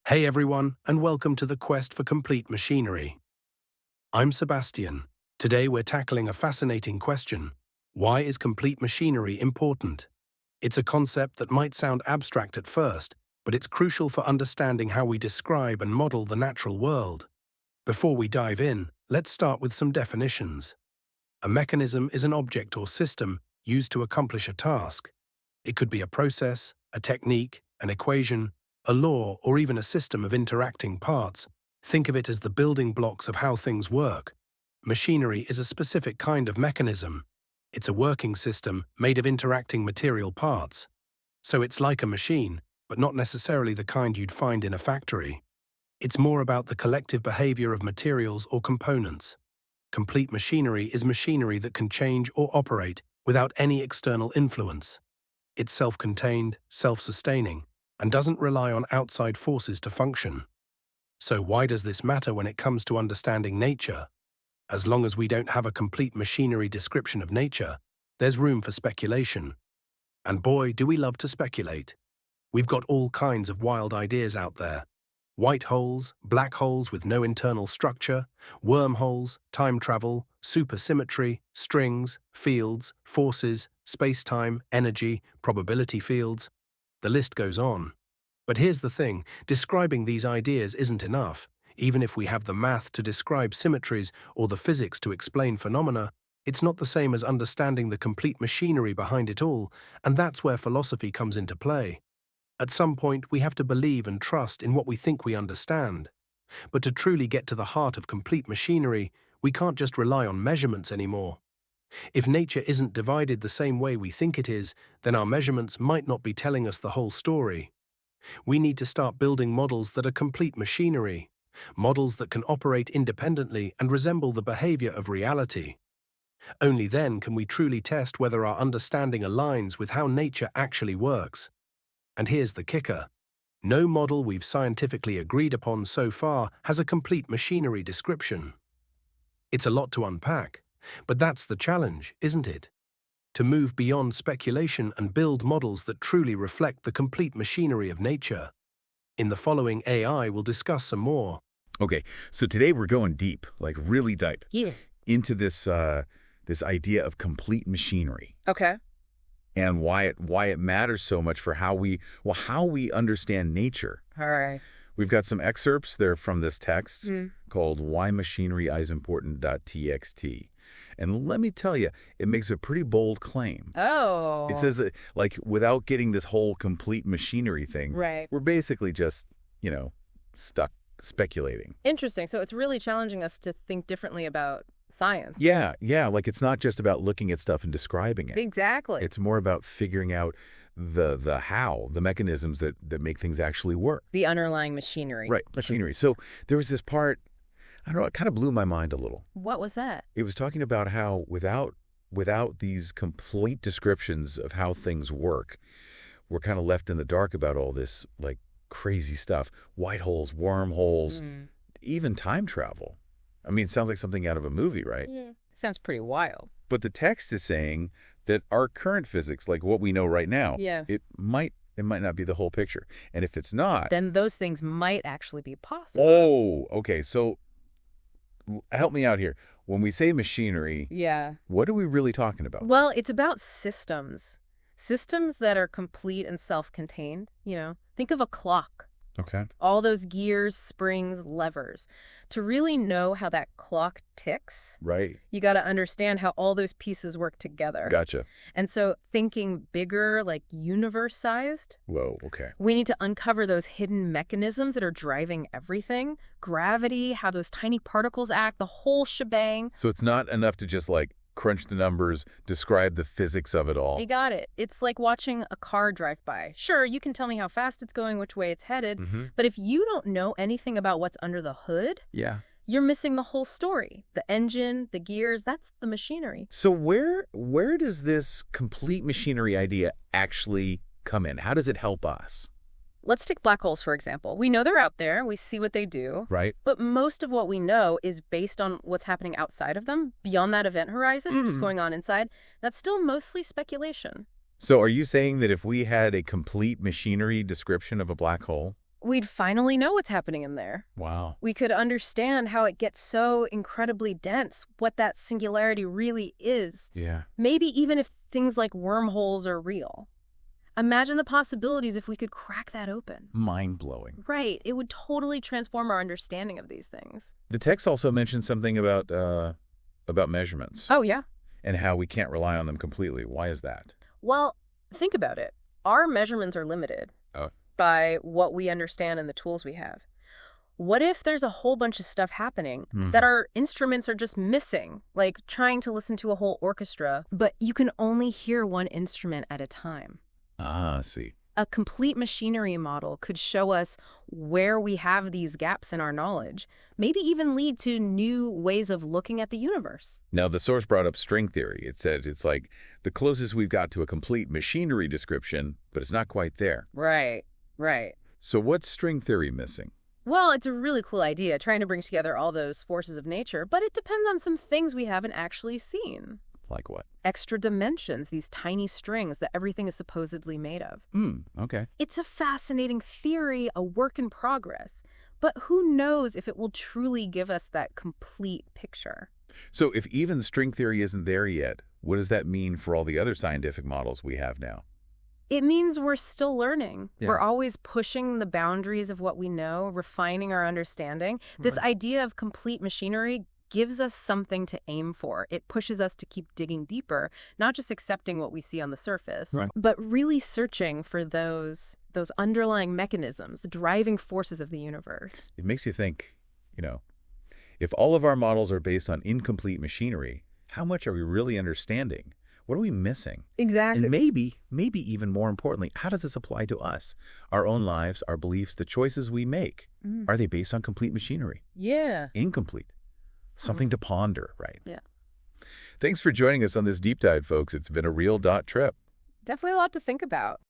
Hey everyone, and welcome to the quest for complete machinery. I'm Sebastian. Today we're tackling a fascinating question. Why is complete machinery important? It's a concept that might sound abstract at first, but it's crucial for understanding how we describe and model the natural world. Before we dive in, let's start with some definitions. A mechanism is an object or system used to accomplish a task. It could be a process, a technique, an equation, a law, or even a system of interacting parts. Think of it as the building blocks of how things work. Machinery is a specific kind of mechanism. It's a working system made of interacting material parts. So it's like a machine, but not necessarily the kind you'd find in a factory. It's more about the collective behavior of materials or components. Complete machinery is machinery that can change or operate without any external influence. It's self-contained, self-sustaining, and doesn't rely on outside forces to function. So why does this matter when it comes to understanding nature? As long as we don't have a complete machinery description of nature, there's room for speculation. And boy, do we love to speculate. We've got all kinds of wild ideas out there. White holes, black holes with no internal structure, wormholes, time travel, supersymmetry, strings, fields, forces, space-time, energy, probability fields. The list goes on. But here's the thing, describing these ideas isn't enough. Even if we have the math to describe symmetries or the physics to explain phenomena, it's not the same as understanding the complete machinery behind it all, and that's where philosophy comes into play. At some point, we have to believe and trust in what we think we understand. But to truly get to the heart of complete machinery, we can't just rely on measurements anymore. If nature isn't divided the same way we think it is, then our measurements might not be telling us the whole story. We need to start building models that are complete machinery, models that can operate independently and resemble the behavior of reality. Only then can we truly test whether our understanding aligns with how nature actually works. And here's the kicker. No model we've scientifically agreed upon so far has a complete machinery description. It's a lot to unpack, but that's the challenge, isn't it? To move beyond speculation and build models that truly reflect the complete machinery of nature. In the following AI, we'll discuss some more. Okay, so today we're going deep, like really deep, Yeah. into this idea of complete machinery Okay. and why it matters so much for how we understand nature. All right. We've got some excerpts there from this text Mm. called "Why Machinery is Important.txt," and let me tell you, it makes a pretty bold claim. Oh. It says that, like, without getting this whole complete machinery thing, Right. we're basically just, stuck speculating. Interesting. So it's really challenging us to think differently about science. Yeah, like it's not just about looking at stuff and describing it. Exactly. It's more about figuring out the how, the mechanisms that make things actually work. The underlying machinery. Right, machinery. So there was this part, I don't know, it kind of blew my mind a little. What was that? It was talking about how without these complete descriptions of how things work, we're kind of left in the dark about all this, like, crazy stuff. White holes, wormholes, even time travel. I mean, it sounds like something out of a movie, right? Yeah. Sounds pretty wild. But the text is saying that our current physics, like what we know right now, Yeah. it might not be the whole picture. And if it's not... Then those things might actually be possible. Oh, okay. So help me out here. When we say machinery, Yeah. what are we really talking about? Well, it's about systems. Systems that are complete and self-contained. Think of a clock. Okay. All those gears, springs, levers. To really know how that clock ticks, Right. you got to understand how all those pieces work together. Gotcha. And so thinking bigger, like universe-sized, Whoa, okay. we need to uncover those hidden mechanisms that are driving everything. Gravity, how those tiny particles act, the whole shebang. So it's not enough to just, like, crunch the numbers, describe the physics of it all. You got it. It's like watching a car drive by. Sure, you can tell me how fast it's going, which way it's headed, but if you don't know anything about what's under the hood, Yeah. you're missing the whole story. The engine, the gears, that's the machinery. So where does this complete machinery idea actually come in? How does it help us? Let's take black holes, for example. We know they're out there. We see what they do. Right? But most of what we know is based on what's happening outside of them, beyond that event horizon, what's going on inside. That's still mostly speculation. So are you saying that if we had a complete machinery description of a black hole, We'd finally know what's happening in there. Wow. We could understand how it gets so incredibly dense, what that singularity really is. Yeah. Maybe even if things like wormholes are real. Imagine the possibilities if we could crack that open. Mind-blowing. Right. It would totally transform our understanding of these things. The text also mentioned something about measurements. Oh, yeah. And how we can't rely on them completely. Why is that? Well, think about it. Our measurements are limited by what we understand and the tools we have. What if there's a whole bunch of stuff happening that our instruments are just missing, like trying to listen to a whole orchestra, but you can only hear one instrument at a time? Ah, I see. A complete machinery model could show us where we have these gaps in our knowledge, maybe even lead to new ways of looking at the universe. Now, the source brought up string theory. It said it's like the closest we've got to a complete machinery description, but it's not quite there. Right, right. So what's string theory missing? Well, it's a really cool idea, trying to bring together all those forces of nature, but it depends on some things we haven't actually seen. Like what? Extra dimensions, these tiny strings that everything is supposedly made of. Okay. It's a fascinating theory, a work in progress, but who knows if it will truly give us that complete picture. So if even string theory isn't there yet, what does that mean for all the other scientific models we have now? It means we're still learning. Yeah. We're always pushing the boundaries of what we know, refining our understanding. This idea of complete machinery gives us something to aim for. It pushes us to keep digging deeper, not just accepting what we see on the surface, but really searching for those underlying mechanisms, the driving forces of the universe. It makes you think, if all of our models are based on incomplete machinery, how much are we really understanding? What are we missing? Exactly. And maybe even more importantly, how does this apply to us? Our own lives, our beliefs, the choices we make. Are they based on complete machinery? Yeah. Incomplete? Something to ponder, right? Yeah. Thanks for joining us on this deep dive, folks. It's been a real trip. Definitely a lot to think about.